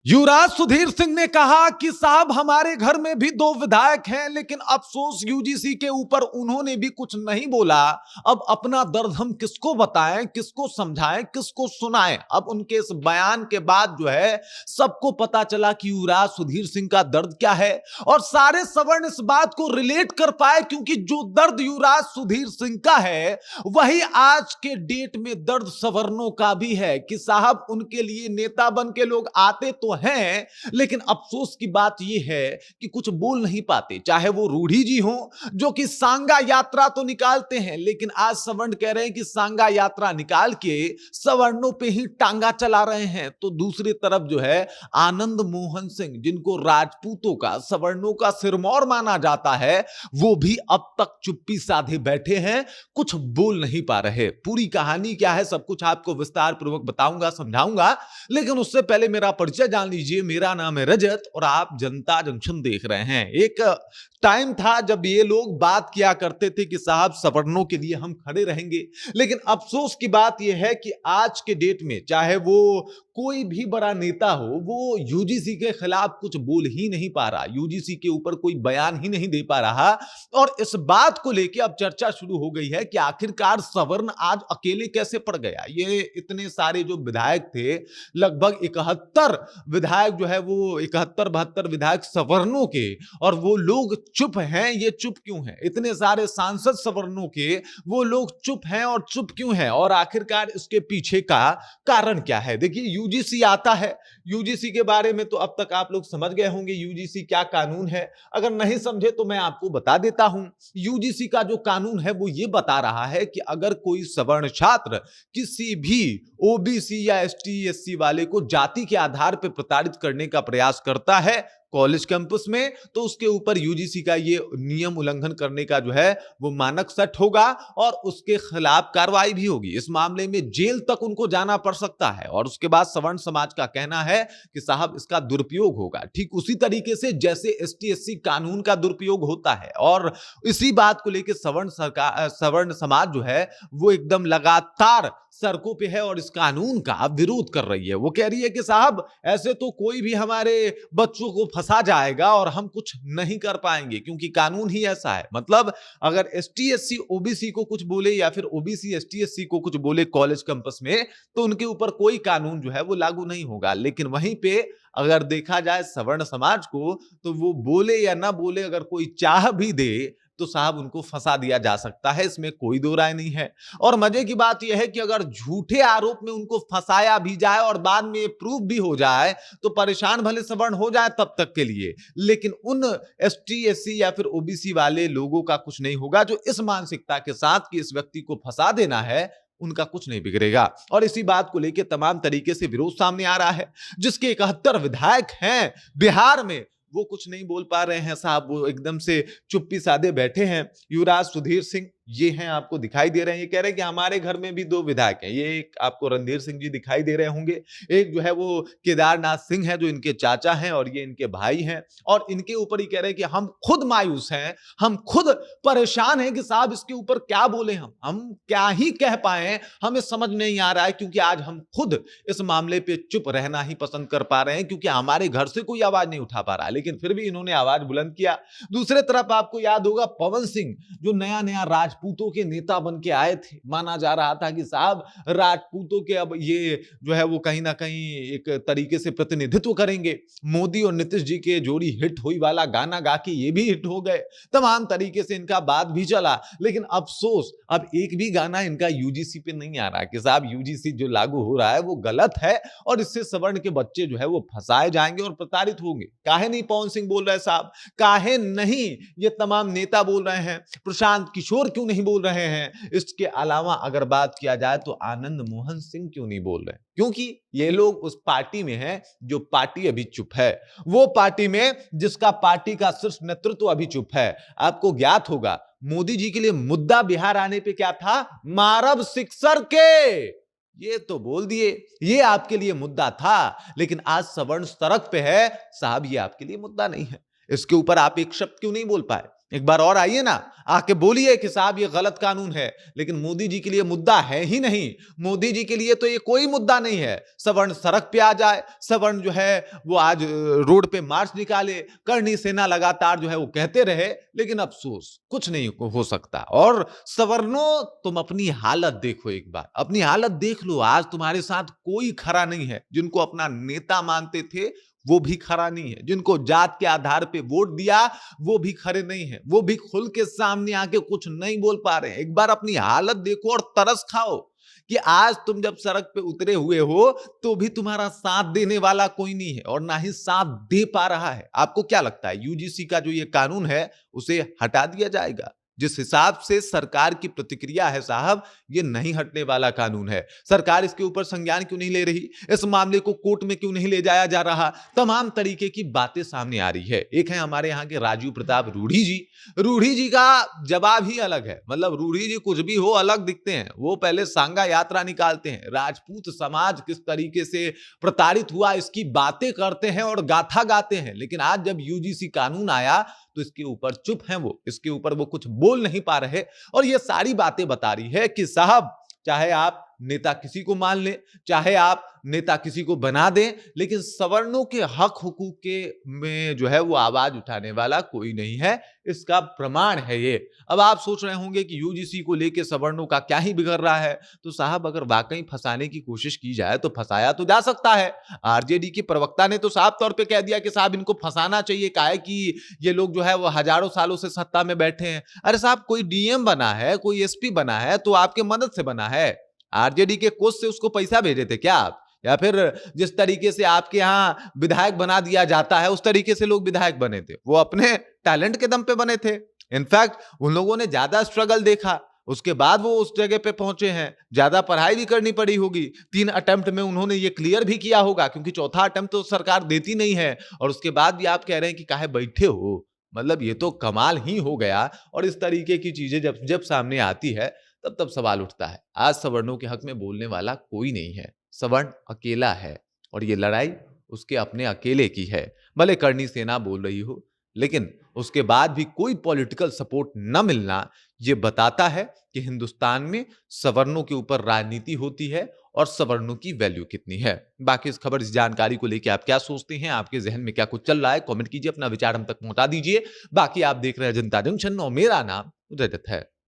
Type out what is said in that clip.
युवराज सुधीर सिंह ने कहा कि साहब हमारे घर में भी दो विधायक हैं, लेकिन अफसोस यूजीसी के ऊपर उन्होंने भी कुछ नहीं बोला। अब अपना दर्द हम किसको बताएं, किसको समझाएं, किसको सुनाएं। अब उनके इस बयान के बाद जो है सबको पता चला कि युवराज सुधीर सिंह का दर्द क्या है, और सारे सवर्ण इस बात को रिलेट कर पाए, क्योंकि जो दर्द युवराज सुधीर सिंह का है वही आज के डेट में दर्द सवर्णों का भी है कि साहब उनके लिए नेता बन के लोग आते तो हैं, लेकिन अफसोस की बात यह है कि कुछ बोल नहीं पाते। चाहे वो रूढ़ी जी हो जो कि सांगा यात्रा तो निकालते हैं, लेकिन आज सवर्ण कह रहे हैं कि सांगा यात्रा निकाल के सवर्णों पे ही टांगा चला रहे हैं। तो दूसरी तरफ जो है आनंद मोहन सिंह, जिनको राजपूतों का, सवर्णों का सिरमौर माना जाता है, वो भी अब तक चुप्पी साधे बैठे हैं, कुछ बोल नहीं पा रहे। पूरी कहानी क्या है सब कुछ आपको विस्तार पूर्वक बताऊंगा, समझाऊंगा, लेकिन उससे पहले मेरा परिचय जान लीजिए। मेरा नाम है रजत और आप जनता जंक्शन देख रहे हैं। एक टाइम था जब ये लोग बात किया करते थे कि साहब सवर्णों के लिए हम खड़े रहेंगे, लेकिन अफसोस की बात यह है कि आज के डेट में चाहे वो कोई भी बड़ा नेता हो, वो यूजीसी के खिलाफ कुछ बोल ही नहीं पा रहा, यूजीसी के ऊपर कोई बयान ही नहीं दे पा रहा। और इस बात को लेकर अब चर्चा शुरू हो गई है कि आखिरकार सवर्ण आज अकेले कैसे पड़ गया। ये इतने सारे जो विधायक थे, लगभग 71 विधायक जो है वो 71-72 विधायक सवर्णों के, और वो लोग चुप हैं। ये चुप क्यों हैं? इतने सारे सांसद सवर्णों के, वो लोग चुप हैं, और चुप क्यों हैं? और आखिरकार इसके पीछे का कारण क्या है? देखिए, यूजीसी आता है, यूजीसी के बारे में तो अब तक आप लोग समझ गए होंगे यूजीसी क्या कानून है। अगर नहीं समझे तो मैं आपको बता देता हूं। यूजीसी का जो कानून है वो ये बता रहा है कि अगर कोई सवर्ण छात्र किसी भी ओबीसी या एसटी एससी वाले को जाति के आधार पर प्रताड़ित करने का प्रयास करता है कॉलेज कैंपस में, तो उसके ऊपर यूजीसी का ये नियम उल्लंघन करने का जो है वो मानक सेट होगा, और उसके खिलाफ कार्रवाई भी होगी। इस मामले में जेल तक उनको जाना पड़ सकता है। और उसके बाद सवर्ण समाज का कहना है कि साहब इसका दुरुपयोग होगा, ठीक उसी तरीके से जैसे एसटी एससी कानून का दुरुपयोग होता है। और इसी बात को लेकर सवर्ण समाज जो है वो एकदम लगातार सड़कों पे है और इस कानून का विरोध कर रही है। वो कह रही है कि साहब ऐसे तो कोई भी हमारे बच्चों को फंसा जाएगा और हम कुछ नहीं कर पाएंगे, क्योंकि कानून ही ऐसा है। मतलब अगर एसटी एससी ओबीसी को कुछ बोले या फिर ओबीसी एसटी एससी को कुछ बोले कॉलेज कैंपस में, तो उनके ऊपर कोई कानून जो है वो लागू नहीं होगा। लेकिन वहीं पे अगर देखा जाए सवर्ण समाज को, तो वो बोले या ना बोले, अगर कोई चाह भी दे तो साहब उनको फंसा दिया जा सकता है, इसमें कोई दो राय नहीं है। और मजे की बात यह है कि अगर झूठे आरोप में उनको फंसाया भी जाए और बाद में प्रूफ भी हो जाए, तो परेशान भले सवर्ण हो जाए तब तक के लिए, लेकिन उन एसटी एससी या फिर ओबीसी वाले लोगों का कुछ नहीं होगा जो इस मानसिकता के साथ कि इस व्यक्ति को फंसा देना है, उनका कुछ नहीं बिगड़ेगा। और इसी बात को लेकर तमाम तरीके से विरोध सामने आ रहा है, जिसके 71 विधायक हैं बिहार में, वो कुछ नहीं बोल पा रहे हैं साहब, वो एकदम से चुप्पी साधे बैठे हैं। युवराज सुधीर सिंह ये हैं, आपको दिखाई दे रहे हैं, ये कह रहे हैं कि हमारे घर में भी दो विधायक हैं। ये एक आपको रणधीर सिंह जी दिखाई दे रहे होंगे, एक जो है वो केदारनाथ सिंह है जो इनके चाचा हैं और ये इनके भाई हैं। और इनके ऊपर ही कह रहे हैं कि हम खुद मायूस हैं, हम खुद परेशान हैं कि साहब इसके ऊपर क्या बोले, हम क्या ही कह पाए, हमें समझ नहीं आ रहा है, क्योंकि आज हम खुद इस मामले पे चुप रहना ही पसंद कर पा रहे हैं, क्योंकि हमारे घर से कोई आवाज नहीं उठा पा रहा है। लेकिन फिर भी इन्होंने आवाज बुलंद किया। दूसरे तरफ आपको याद होगा पवन सिंह, जो नया नया राजपूतों के नेता बन के आए थे, माना जा रहा था कि साहब राजपूतों के अब ये जो है वो कहीं ना कहीं एक तरीके से प्रतिनिधित्व करेंगे। मोदी और नीतीश जी के जोड़ी हिट हुई वाला गाना गा के ये भी हिट हो गए, तमाम तरीके से इनका बात भी चला। लेकिन अफसोस अब एक भी गाना इनका यूजीसी पे नहीं आ रहा कि साहब यूजीसी जो लागू हो रहा है वो गलत है, और इससे सवर्ण के बच्चे जो है वो फंसाए जाएंगे और प्रताड़ित होंगे। काहे नहीं पवन सिंह बोल रहे साहब, काहे नहीं ये तमाम नेता बोल रहे हैं, प्रशांत किशोर क्यों नहीं बोल रहे हैं? इसके अलावा अगर बात किया जाए तो आनंद मोहन सिंह क्यों नहीं बोल रहे? क्योंकि ये लोग उस पार्टी में हैं जो पार्टी अभी चुप है, वो पार्टी में जिसका पार्टी का शीर्ष नेतृत्व अभी चुप है। आपको ज्ञात होगा मोदी जी के लिए मुद्दा बिहार आने पे क्या था? मारब सिक्सर के, ये तो बोल दिए, ये आपके लिए मुद्दा था। लेकिन आज सवर्ण सड़क पे है, साहब ये आपके लिए मुद्दा नहीं है, इसके ऊपर आप एक शब्द क्यों नहीं बोल पाए? एक बार और आइए ना, आके बोलिए कि साहब ये गलत कानून है। लेकिन मोदी जी के लिए मुद्दा है ही नहीं। मोदी जी के लिए तो ये कोई मुद्दा नहीं है। सवर्ण सड़क पे आ जाए, सवर्ण जो है वो आज रोड पे मार्च निकाले, करनी सेना लगातार जो है वो कहते रहे, लेकिन अफसोस कुछ नहीं हो सकता। और सवर्णों, तुम अपनी हालत देखो, एक बार अपनी हालत देख लो। आज तुम्हारे साथ कोई खड़ा नहीं है। जिनको अपना नेता मानते थे वो भी खड़ा नहीं है। जिनको जात के आधार पे वोट दिया वो भी खड़े नहीं है। वो भी खुल के सामने आके कुछ नहीं बोल पा रहे हैं। एक बार अपनी हालत देखो और तरस खाओ कि आज तुम जब सड़क पे उतरे हुए हो तो भी तुम्हारा साथ देने वाला कोई नहीं है और ना ही साथ दे पा रहा है। आपको क्या लगता है, यूजीसी का जो ये कानून है उसे हटा दिया जाएगा? जिस हिसाब से सरकार की प्रतिक्रिया है साहब, ये नहीं हटने वाला कानून है। सरकार इसके ऊपर संज्ञान क्यों नहीं ले रही? इस मामले को कोर्ट में क्यों नहीं ले जाया जा रहा? तमाम तरीके की बातें सामने आ रही है। एक है हमारे यहाँ के राजीव प्रताप रूढ़ी जी। रूढ़ी जी का जवाब ही अलग है। मतलब रूढ़ी जी कुछ भी हो अलग दिखते हैं। वो पहले सांगा यात्रा निकालते हैं, राजपूत समाज किस तरीके से प्रताड़ित हुआ इसकी बातें करते हैं और गाथा गाते हैं। लेकिन आज जब यूजीसी कानून आया तो इसके ऊपर चुप हैं वो, इसके ऊपर वो कुछ बोल नहीं पा रहे। और ये सारी बातें बता रही है कि साहब, चाहे आप नेता किसी को मान लें, चाहे आप नेता किसी को बना दें, लेकिन सवर्णों के हक हुकूक के में जो है वो आवाज उठाने वाला कोई नहीं है। इसका प्रमाण है ये। अब आप सोच रहे होंगे कि यूजीसी को लेके सवर्णों का क्या ही बिगड़ रहा है। तो साहब, अगर वाकई फंसाने की कोशिश की जाए तो फंसाया तो जा सकता है। आरजेडी के प्रवक्ता ने तो साफ तौर पे कह दिया कि साहब इनको फंसाना चाहिए, काहे कि ये लोग जो है वो हजारों सालों से सत्ता में बैठे हैं। अरे साहब, कोई डीएम बना है, कोई एसपी बना है तो आपके मदद से बना है। आरजेडी के कोष से उसको पैसा भेजे थे क्या आप? या फिर जिस तरीके से आपके यहाँ विधायक बना दिया जाता है उस तरीके से लोग विधायक बने थे? वो अपने टैलेंट के दम पे बने थे। इनफैक्ट उन लोगों ने ज्यादा स्ट्रगल देखा, उसके बाद वो उस जगह पे पहुंचे हैं। ज्यादा पढ़ाई भी करनी पड़ी होगी। 3 अटेम्प्ट में उन्होंने ये क्लियर भी किया होगा, क्योंकि चौथा अटेम्प्ट तो सरकार देती नहीं है। और उसके बाद भी आप कह रहे हैं कि काहे बैठे हो? मतलब ये तो कमाल ही हो गया। और इस तरीके की चीजें जब जब सामने आती है तब तब सवाल उठता है। आज सवर्णों के हक में बोलने वाला कोई नहीं है। सवर्ण अकेला है और ये लड़ाई उसके अपने अकेले की है। भले करनी सेना बोल रही हो, लेकिन उसके बाद भी कोई पॉलिटिकल सपोर्ट न मिलना ये बताता है कि हिंदुस्तान में सवर्णों के ऊपर राजनीति होती है और सवर्णों की वैल्यू कितनी है। बाकी इस खबर, इस जानकारी को लेकर आप क्या सोचते हैं? आपके जहन में क्या कुछ चल रहा है? कमेंट कीजिए, अपना विचार हम तक पहुंचा दीजिए। बाकी आप देख रहे हैं जनता जंक्शन और मेरा नाम रजत है।